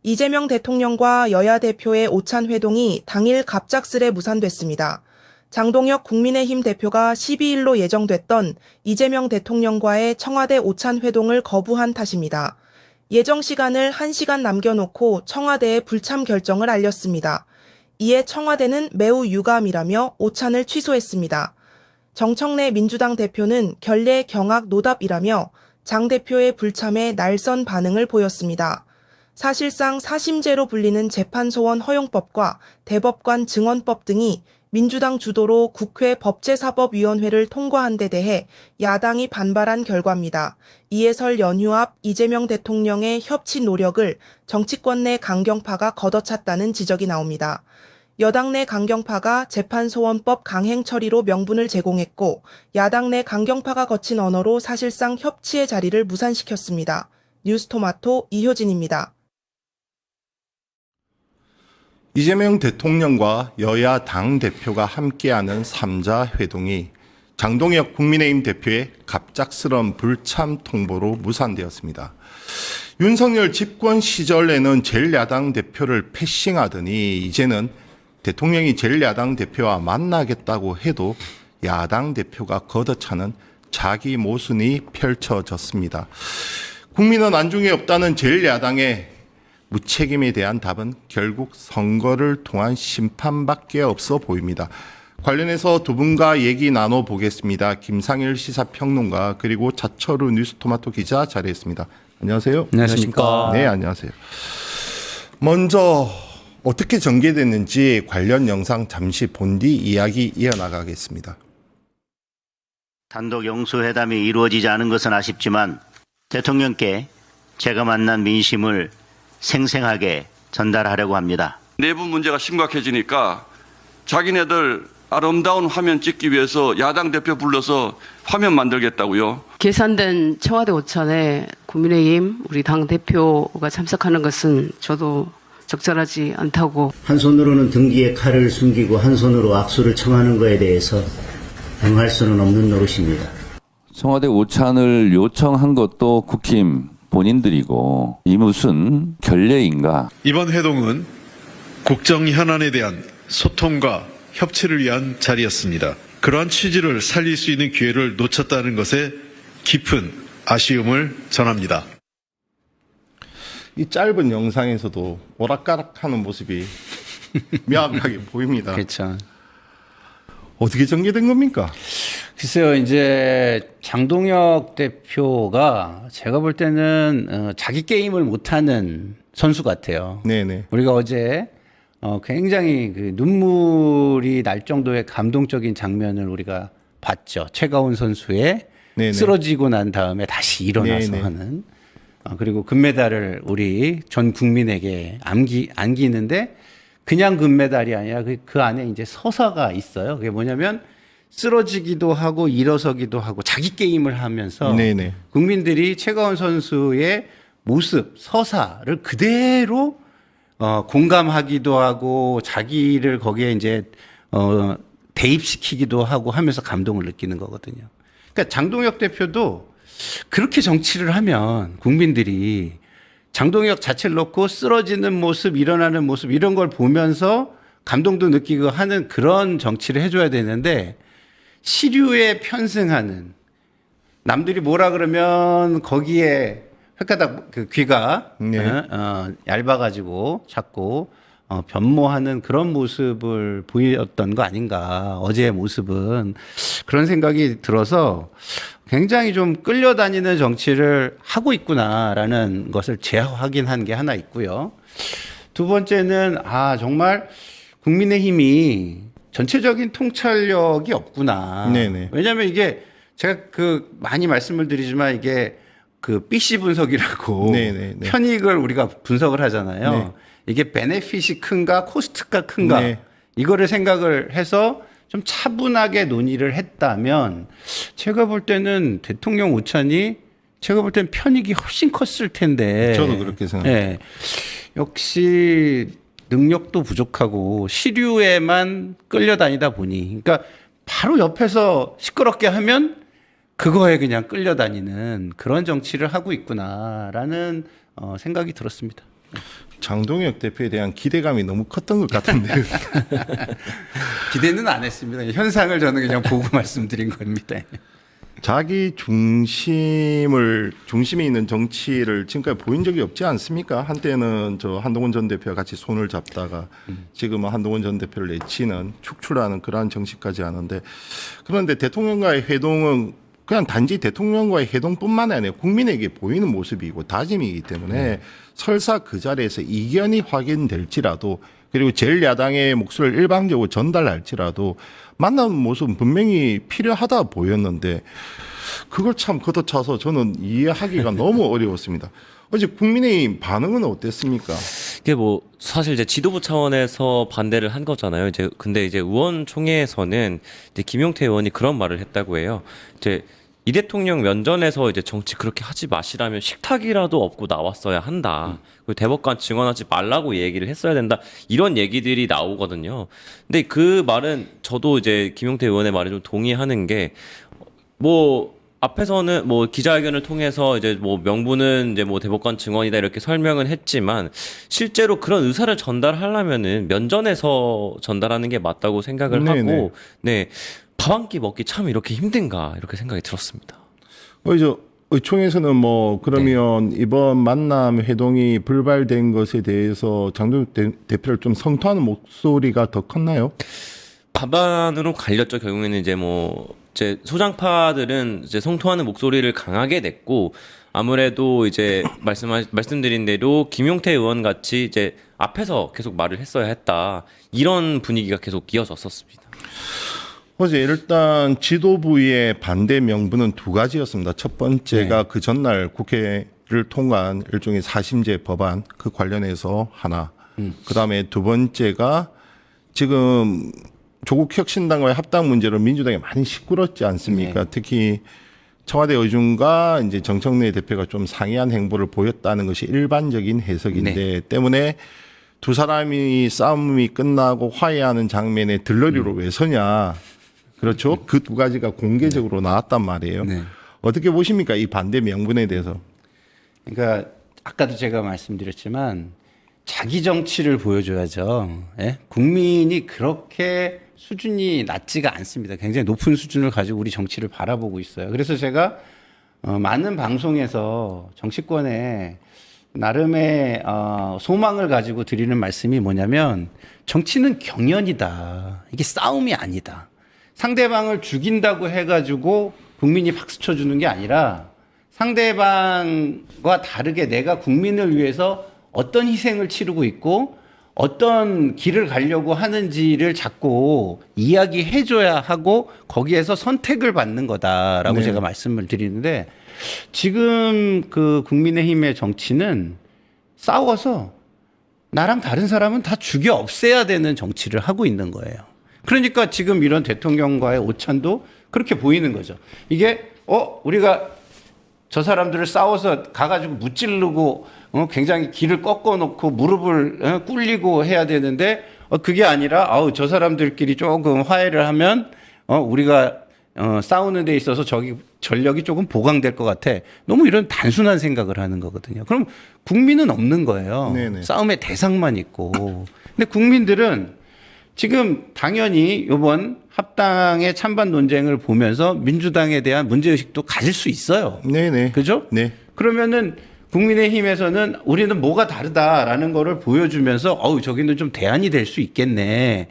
이재명 대통령과 여야 대표의 오찬 회동이 당일 갑작스레 무산됐습니다. 장동혁 국민의힘 대표가 12일로 예정됐던 이재명 대통령과의 청와대 오찬 회동을 거부한 탓입니다. 예정 시간을 1시간 남겨놓고 청와대에 불참 결정을 알렸습니다. 이에 청와대는 매우 유감이라며 오찬을 취소했습니다. 정청래 민주당 대표는 결례 경악 노답이라며 장 대표의 불참에 날선 반응을 보였습니다. 사실상 사심제로 불리는 재판소원 허용법과 대법관 증언법 등이 민주당 주도로 국회 법제사법위원회를 통과한 데 대해 야당이 반발한 결과입니다. 이에 설 연휴 앞 이재명 대통령의 협치 노력을 정치권 내 강경파가 걷어찼다는 지적이 나옵니다. 여당 내 강경파가 재판소원법 강행 처리로 명분을 제공했고 야당 내 강경파가 거친 언어로 사실상 협치의 자리를 무산시켰습니다. 뉴스토마토 이효진입니다. 이재명 대통령과 여야 당대표가 함께하는 3자 회동이 장동혁 국민의힘 대표의 갑작스러운 불참 통보로 무산되었습니다. 윤석열 집권 시절에는 제1야당 대표를 패싱하더니 이제는 대통령이 제1야당 대표와 만나겠다고 해도 야당 대표가 걷어차는 자기 모순이 펼쳐졌습니다. 국민은 안중에 없다는 제1야당의 무책임에 대한 답은 결국 선거를 통한 심판밖에 없어 보입니다. 관련해서 두 분과 얘기 나눠보겠습니다. 김상일 시사평론가 그리고 자철우 뉴스토마토 기자 자리했습니다. 안녕하세요. 안녕하십니까. 네, 안녕하세요. 먼저 어떻게 전개됐는지 관련 영상 잠시 본 뒤 이야기 이어나가겠습니다. 단독 영수회담이 이루어지지 않은 것은 아쉽지만 대통령께 제가 만난 민심을 생생하게 전달하려고 합니다. 내부 문제가 심각해지니까 자기네들 아름다운 화면 찍기 위해서 야당 대표 불러서 화면 만들겠다고요. 계산된 청와대 오찬에 국민의힘 우리 당 대표가 참석하는 것은 저도 적절하지 않다고. 한 손으로는 등기에 칼을 숨기고 한 손으로 악수를 청하는 것에 대해서 응할 수는 없는 노릇입니다. 청와대 오찬을 요청한 것도 국힘 본인들이고 이 무슨 결례인가. 이번 회동은 국정 현안에 대한 소통과 협치를 위한 자리였습니다. 그러한 취지를 살릴 수 있는 기회를 놓쳤다는 것에 깊은 아쉬움을 전합니다. 이 짧은 영상에서도 오락가락하는 모습이 명확하게 보입니다. 그렇죠. 어떻게 전개된 겁니까? 글쎄요, 이제 장동혁 대표가 제가 볼 때는 자기 게임을 못하는 선수 같아요. 네네. 우리가 어제 굉장히 그 눈물이 날 정도의 감동적인 장면을 우리가 봤죠. 최가훈 선수의 네네. 쓰러지고 난 다음에 다시 일어나서 네네. 하는. 그리고 금메달을 우리 전 국민에게 안기는데 그냥 금메달이 아니라 그 안에 이제 서사가 있어요. 그게 뭐냐면 쓰러지기도 하고 일어서기도 하고 자기 게임을 하면서 네네. 국민들이 최가훈 선수의 모습, 서사를 그대로 공감하기도 하고 자기를 거기에 이제 대입시키기도 하고 하면서 감동을 느끼는 거거든요. 그러니까 장동혁 대표도 그렇게 정치를 하면 국민들이 장동혁 자체를 놓고 쓰러지는 모습, 일어나는 모습 이런 걸 보면서 감동도 느끼고 하는 그런 정치를 해줘야 되는데 시류에 편승하는 남들이 뭐라 그러면 거기에 획가닥 그 귀가 네. 얇아가지고 자꾸 변모하는 그런 모습을 보였던 거 아닌가. 어제의 모습은 그런 생각이 들어서 굉장히 좀 끌려다니는 정치를 하고 있구나라는 것을 재확인한 게 하나 있고요. 두 번째는 정말 국민의힘이 전체적인 통찰력이 없구나. 네네. 왜냐하면 이게 제가 많이 말씀을 드리지만 이게 BC 분석이라고 네네네. 편익을 우리가 분석을 하잖아요. 네. 이게 베네핏이 큰가 코스트가 큰가 네. 이거를 생각을 해서 좀 차분하게 논의를 했다면 제가 볼 때는 대통령 오찬이 제가 볼 때는 편익이 훨씬 컸을 텐데. 저도 그렇게 생각합니다. 네. 역시 능력도 부족하고 시류에만 끌려다니다 보니 그러니까 바로 옆에서 시끄럽게 하면 그거에 그냥 끌려다니는 그런 정치를 하고 있구나라는 생각이 들었습니다. 장동혁 대표에 대한 기대감이 너무 컸던 것 같은데요. 기대는 안 했습니다. 현상을 저는 그냥 보고 말씀드린 겁니다. 자기 중심에 있는 정치를 지금까지 보인 적이 없지 않습니까? 한때는 저 한동훈 전 대표와 같이 손을 잡다가 지금은 한동훈 전 대표를 내치는 축출하는 그러한 정치까지 하는데, 그런데 대통령과의 회동은 그냥 단지 대통령과의 회동뿐만 아니라 국민에게 보이는 모습이고 다짐이기 때문에 설사 그 자리에서 이견이 확인될지라도, 그리고 제1야당의 목소리를 일방적으로 전달할지라도 만나는 모습은 분명히 필요하다 보였는데, 그걸 참 걷어차서 저는 이해하기가 너무 어려웠습니다. 어제 국민의힘 반응은 어땠습니까? 이게 뭐 사실 이제 지도부 차원에서 반대를 한 거잖아요. 이제 근데 이제 의원총회에서는 이제 김용태 의원이 그런 말을 했다고 해요. 이제 이 대통령 면전에서 이제 정치 그렇게 하지 마시라면 식탁이라도 업고 나왔어야 한다. 그리고 대법관 증언하지 말라고 얘기를 했어야 된다. 이런 얘기들이 나오거든요. 근데 그 말은 저도 이제 김용태 의원의 말에 좀 동의하는 게, 뭐 앞에서는 뭐 기자회견을 통해서 이제 뭐 명분은 이제 뭐 대법관 증언이다 이렇게 설명은 했지만, 실제로 그런 의사를 전달하려면은 면전에서 전달하는 게 맞다고 생각을 하고, 네. 밥 한 끼 먹기 참 이렇게 힘든가 이렇게 생각이 들었습니다. 의총에서는 뭐 그러면 이번 만남 회동이 불발된 것에 대해서 장동혁 대표를 좀 성토하는 목소리가 더 컸나요? 반반으로 갈렸죠. 결국에는 이제 뭐 이제 소장파들은 이제 성토하는 목소리를 강하게 냈고, 아무래도 이제 말씀드린 대로 김용태 의원 같이 이제 앞에서 계속 말을 했어야 했다, 이런 분위기가 계속 이어졌었습니다. 어제 일단 지도부의 반대 명분은 두 가지였습니다. 첫 번째가 그 전날 국회를 통과한 일종의 사심제 법안, 그 관련해서 하나. 그다음에 두 번째가 지금 조국 혁신당과의 합당 문제로 민주당이 많이 시끄럽지 않습니까? 특히 청와대 의중과 이제 정청래 대표가 좀 상이한 행보를 보였다는 것이 일반적인 해석인데, 때문에 두 사람이 싸움이 끝나고 화해하는 장면에 들러리로 왜 서냐. 그렇죠. 그 두 가지가 공개적으로 나왔단 말이에요. 어떻게 보십니까? 이 반대 명분에 대해서. 그러니까 아까도 제가 말씀드렸지만 자기 정치를 보여줘야죠. 예? 국민이 그렇게 수준이 낮지가 않습니다. 굉장히 높은 수준을 가지고 우리 정치를 바라보고 있어요. 그래서 제가 많은 방송에서 정치권에 나름의 소망을 가지고 드리는 말씀이 뭐냐면, 정치는 경연이다. 이게 싸움이 아니다. 상대방을 죽인다고 해가지고 국민이 박수 쳐주는 게 아니라, 상대방과 다르게 내가 국민을 위해서 어떤 희생을 치르고 있고 어떤 길을 가려고 하는지를 자꾸 이야기해줘야 하고, 거기에서 선택을 받는 거다라고 제가 말씀을 드리는데, 지금 그 국민의힘의 정치는 싸워서 나랑 다른 사람은 다 죽여 없애야 되는 정치를 하고 있는 거예요. 그러니까 지금 이런 대통령과의 오찬도 그렇게 보이는 거죠. 이게 우리가 저 사람들을 싸워서 가가지고 무찌르고 굉장히 길을 꺾어놓고 무릎을 꿇리고 해야 되는데, 그게 아니라 저 사람들끼리 조금 화해를 하면 우리가 싸우는 데 있어서 전력이 조금 보강될 것 같아. 너무 이런 단순한 생각을 하는 거거든요. 그럼 국민은 없는 거예요. 싸움의 대상만 있고. 근데 국민들은 지금 당연히 이번 합당의 찬반 논쟁을 보면서 민주당에 대한 문제의식도 가질 수 있어요. 그죠? 그러면은 국민의힘에서는 우리는 뭐가 다르다라는 거를 보여주면서 저기는 좀 대안이 될 수 있겠네.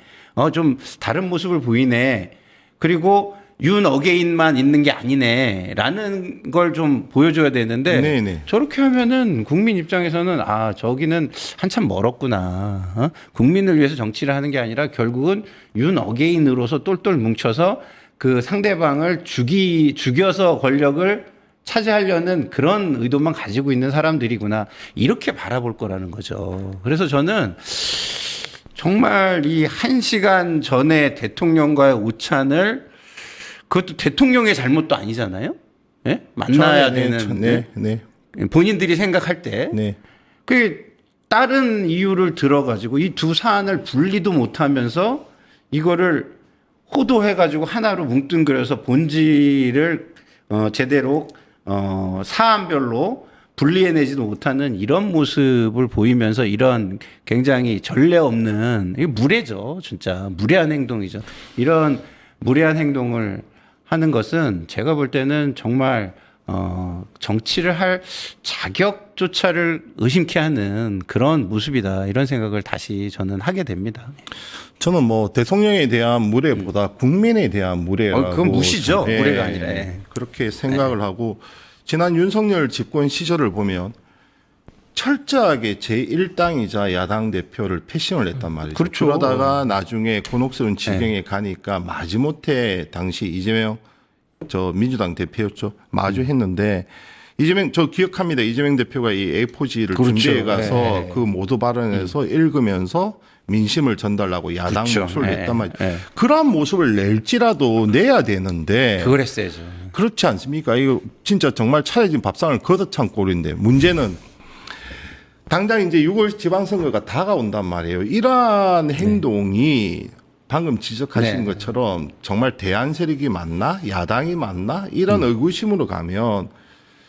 좀 다른 모습을 보이네. 그리고 윤 어게인만 있는 게 아니네라는 걸 좀 보여줘야 되는데, 저렇게 하면은 국민 입장에서는 저기는 한참 멀었구나. 국민을 위해서 정치를 하는 게 아니라 결국은 윤 어게인으로서 똘똘 뭉쳐서 그 상대방을 죽여서 권력을 차지하려는 그런 의도만 가지고 있는 사람들이구나, 이렇게 바라볼 거라는 거죠. 그래서 저는 정말 이 1시간 전에 대통령과의 오찬을, 그것도 대통령의 잘못도 아니잖아요. 네? 만나야 되는 본인들이 생각할 때 그 다른 이유를 들어가지고 이 두 사안을 분리도 못하면서 이거를 호도해가지고 하나로 뭉뚱그려서 본질을 제대로 사안별로 분리해내지도 못하는 이런 모습을 보이면서 이런 굉장히 전례 없는 이게 무례죠. 진짜 무례한 행동이죠. 이런 무례한 행동을 하는 것은 제가 볼 때는 정말 정치를 할 자격조차를 의심케 하는 그런 모습이다. 이런 생각을 다시 저는 하게 됩니다. 저는 뭐 대통령에 대한 무례보다 국민에 대한 무례라고 그건 무시죠. 예, 무례가 아니라. 예. 그렇게 생각을 하고 지난 윤석열 집권 시절을 보면 철저하게 제1당이자 야당 대표를 패싱을 했단 말이죠. 그렇죠. 그러다가 나중에 곤혹스러운 지경에 가니까 마지못해 당시 이재명 민주당 대표였죠. 마주했는데 이재명 저 기억합니다. 이재명 대표가 이 A4지를 그렇죠. 준비해 가서 네. 그 모두 발언에서 읽으면서 민심을 전달하고 야당 그렇죠. 목소리를 네. 냈단 말이죠. 네. 그러한 모습을 낼지라도 내야 되는데 그걸 했어야죠. 그렇지 않습니까? 이거 진짜 정말 차려진 밥상을 걷어찬 꼴인데 문제는 당장 이제 6월 지방선거가 다가온단 말이에요. 이러한 행동이 방금 지적하신 네. 것처럼 정말 대안 세력이 맞나? 야당이 맞나? 이런 의구심으로 가면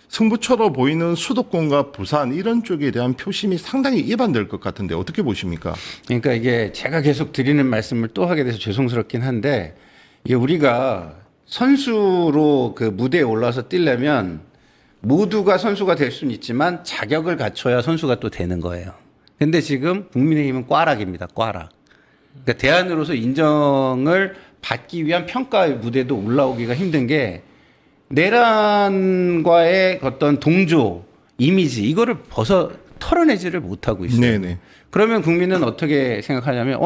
승부처로 보이는 수도권과 부산 이런 쪽에 대한 표심이 상당히 이반될 것 같은데 어떻게 보십니까? 그러니까 이게 제가 계속 드리는 말씀을 또 하게 돼서 죄송스럽긴 한데 이게 우리가 선수로 그 무대에 올라서 뛰려면 모두가 선수가 될 수는 있지만 자격을 갖춰야 선수가 또 되는 거예요. 근데 지금 국민의힘은 꽈락입니다. 꽈락. 그러니까 대안으로서 인정을 받기 위한 평가의 무대도 올라오기가 힘든 게 내란과의 어떤 동조, 이미지 이거를 털어내지를 못하고 있어요. 네네. 그러면 국민은 어떻게 생각하냐면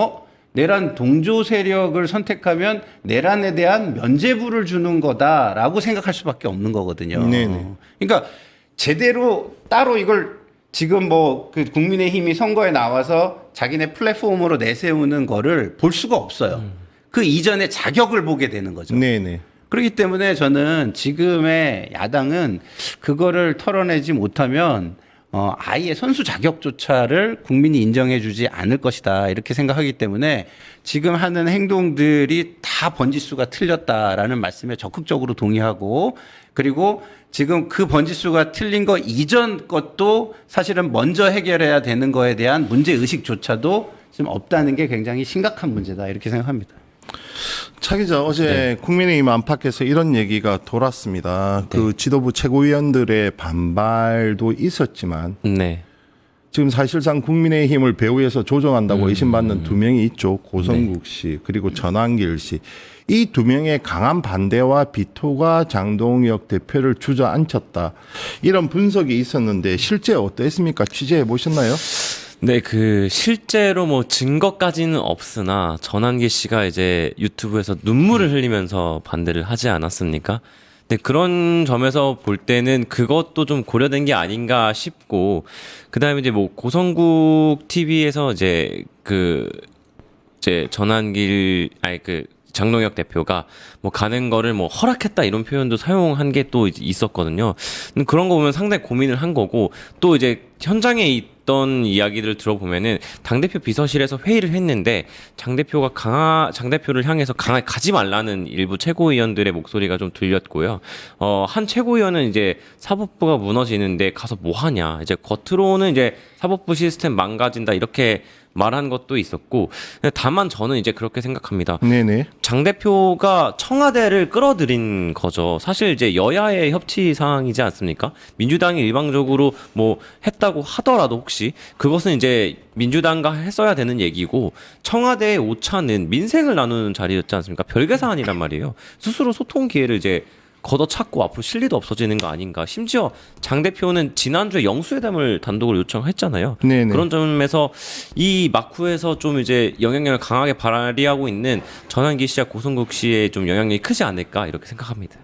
내란 동조 세력을 선택하면 내란에 대한 면죄부를 주는 거다라고 생각할 수밖에 없는 거거든요. 네네. 그러니까 제대로 따로 이걸 지금 뭐 그 국민의힘이 선거에 나와서 자기네 플랫폼으로 내세우는 거를 볼 수가 없어요. 그 이전에 자격을 보게 되는 거죠. 네네. 그렇기 때문에 저는 지금의 야당은 그거를 털어내지 못하면 아예 선수 자격조차를 국민이 인정해주지 않을 것이다 이렇게 생각하기 때문에 지금 하는 행동들이 다 번지수가 틀렸다라는 말씀에 적극적으로 동의하고 그리고 지금 그 번지수가 틀린 거 이전 것도 사실은 먼저 해결해야 되는 거에 대한 문제 의식조차도 지금 없다는 게 굉장히 심각한 문제다 이렇게 생각합니다. 차 기자 어제 국민의힘 안팎에서 이런 얘기가 돌았습니다. 그 지도부 최고위원들의 반발도 있었지만 네. 지금 사실상 국민의힘을 배후에서 조정한다고 의심받는 두 명이 있죠. 고성국 씨 그리고 전환길 씨. 이 두 명의 강한 반대와 비토가 장동혁 대표를 주저앉혔다. 이런 분석이 있었는데 실제 어땠습니까? 취재해 보셨나요? 네, 실제로 뭐 증거까지는 없으나 전환기 씨가 이제 유튜브에서 눈물을 흘리면서 반대를 하지 않았습니까? 근데 그런 점에서 볼 때는 그것도 좀 고려된 게 아닌가 싶고, 그 다음에 이제 뭐 고성국 TV에서 이제 장동혁 대표가 뭐 가는 거를 뭐 허락했다 이런 표현도 사용한 게 또 있었거든요. 그런 거 보면 상당히 고민을 한 거고 또 이제 현장에 있던 이야기들을 들어보면은 당대표 비서실에서 회의를 했는데 장 대표를 향해서 강하게 가지 말라는 일부 최고위원들의 목소리가 좀 들렸고요. 한 최고위원은 이제 사법부가 무너지는데 가서 뭐 하냐. 이제 겉으로는 이제 사법부 시스템 망가진다 이렇게 말한 것도 있었고 다만 저는 이제 그렇게 생각합니다. 네네. 장 대표가 청와대를 끌어들인 거죠. 사실 이제 여야의 협치 사항이지 않습니까? 민주당이 일방적으로 뭐 했다고 하더라도 혹시 그것은 이제 민주당과 했어야 되는 얘기고 청와대의 오차는 민생을 나누는 자리였지 않습니까? 별개 사안이란 말이에요. 스스로 소통 기회를 이제 걷어찼고 앞으로 실리도 없어지는 거 아닌가. 심지어 장 대표는 지난주에 영수회담을 단독으로 요청했잖아요. 네네. 그런 점에서 이 막후에서 좀 이제 영향력을 강하게 발휘하고 있는 전환기 씨와 고성국 씨의 좀 영향력이 크지 않을까 이렇게 생각합니다.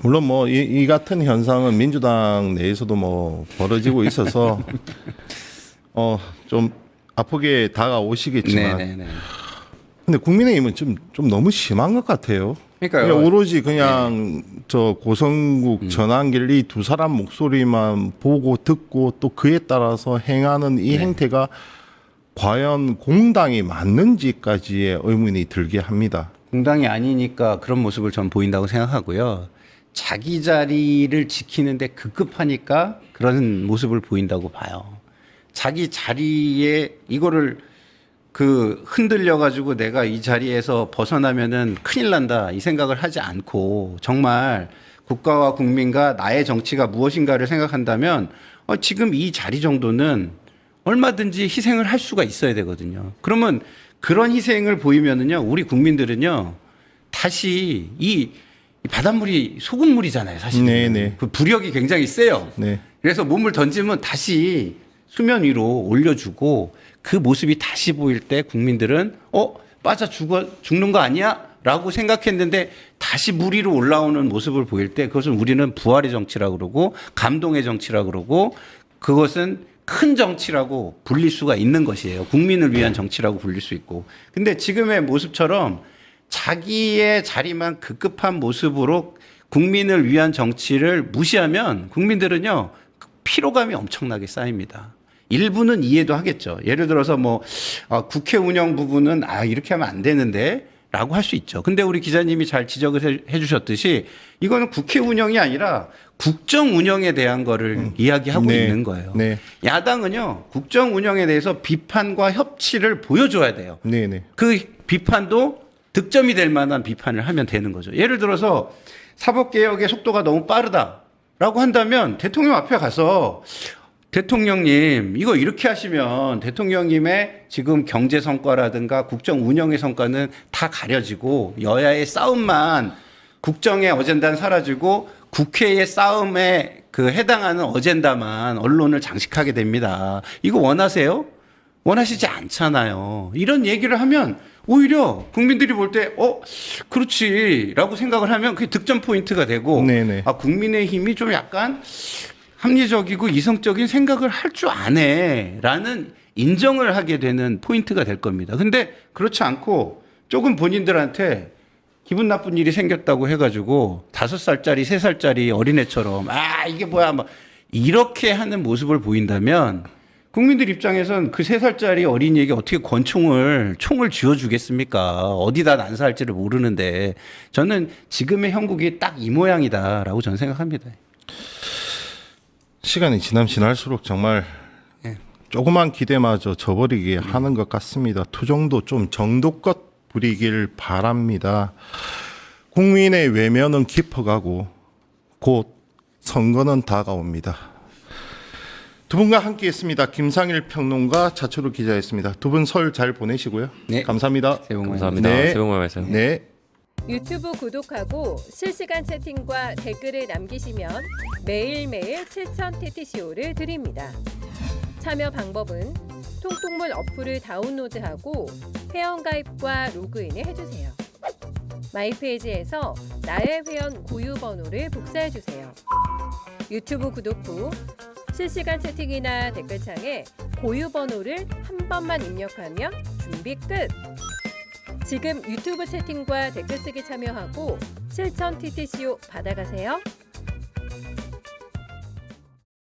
물론 뭐 이 같은 현상은 민주당 내에서도 뭐 벌어지고 있어서 좀 아프게 다가오시겠지만 네네네. 근데 국민의힘은 좀 너무 심한 것 같아요. 그러니까요. 그냥 오로지 그냥 저 고성국, 전환길 이 두 사람 목소리만 보고 듣고 또 그에 따라서 행하는 이 행태가 과연 공당이 맞는지까지의 의문이 들게 합니다. 공당이 아니니까 그런 모습을 전 보인다고 생각하고요. 자기 자리를 지키는데 급급하니까 그런 모습을 보인다고 봐요. 자기 자리에 이거를 흔들려 가지고 내가 이 자리에서 벗어나면은 큰일 난다 이 생각을 하지 않고 정말 국가와 국민과 나의 정치가 무엇인가를 생각한다면 지금 이 자리 정도는 얼마든지 희생을 할 수가 있어야 되거든요. 그러면 그런 희생을 보이면은요, 우리 국민들은요, 다시 이 바닷물이 소금물이잖아요, 사실. 네네. 그 부력이 굉장히 세요. 네. 그래서 몸을 던지면 다시 수면 위로 올려주고 그 모습이 다시 보일 때 국민들은 빠져 죽는 거 아니야? 라고 생각했는데 다시 물 위로 올라오는 모습을 보일 때 그것은 우리는 부활의 정치라고 그러고 감동의 정치라고 그러고 그것은 큰 정치라고 불릴 수가 있는 것이에요. 국민을 위한 정치라고 불릴 수 있고. 근데 지금의 모습처럼 자기의 자리만 급급한 모습으로 국민을 위한 정치를 무시하면 국민들은요, 피로감이 엄청나게 쌓입니다. 일부는 이해도 하겠죠. 예를 들어서 국회 운영 부분은 이렇게 하면 안 되는데 라고 할 수 있죠. 근데 우리 기자님이 잘 지적을 해 주셨듯이 이거는 국회 운영이 아니라 국정 운영에 대한 거를 이야기하고 네. 있는 거예요. 네. 야당은요, 국정 운영에 대해서 비판과 협치를 보여줘야 돼요. 네네. 그 비판도 득점이 될 만한 비판을 하면 되는 거죠. 예를 들어서 사법개혁의 속도가 너무 빠르다라고 한다면 대통령 앞에 가서 대통령님, 이거 이렇게 하시면 대통령님의 지금 경제 성과라든가 국정 운영의 성과는 다 가려지고 여야의 싸움만 국정의 어젠다는 사라지고 국회의 싸움에 해당하는 어젠다만 언론을 장식하게 됩니다. 이거 원하세요? 원하시지 않잖아요. 이런 얘기를 하면 오히려 국민들이 볼 때 그렇지라고 생각을 하면 그게 득점 포인트가 되고 네네. 국민의힘이 좀 약간 합리적이고 이성적인 생각을 할 줄 아네라는 인정을 하게 되는 포인트가 될 겁니다. 근데 그렇지 않고 조금 본인들한테 기분 나쁜 일이 생겼다고 해가지고 5살짜리, 3살짜리 어린애처럼 이게 뭐야 이렇게 하는 모습을 보인다면 국민들 입장에선 그 3살짜리 어린이에게 어떻게 총을 쥐어주겠습니까? 어디다 난사할지를 모르는데 저는 지금의 형국이 딱 이 모양이다라고 저는 생각합니다. 시간이 지날수록 정말 조그만 기대마저 저버리게 하는 것 같습니다. 투정도 좀 정도껏 부리길 바랍니다. 국민의 외면은 깊어가고 곧 선거는 다가옵니다. 두 분과 함께했습니다. 김상일 평론가, 자초로 기자였습니다. 두 분 설 잘 보내시고요. 네. 감사합니다. 새해 복 많이 감사합니다. 네. 새해 복 많이 받으세요. 네. 유튜브 구독하고 실시간 채팅과 댓글을 남기시면 매일매일 7,000TTCO를 드립니다. 참여 방법은 통통물 어플을 다운로드하고 회원가입과 로그인을 해주세요. 마이페이지에서 나의 회원 고유 번호를 복사해주세요. 유튜브 구독 후 실시간 채팅이나 댓글창에 고유 번호를 한 번만 입력하면 준비 끝! 지금 유튜브 채팅과 댓글 쓰기 참여하고 7,000TTCO 받아가세요.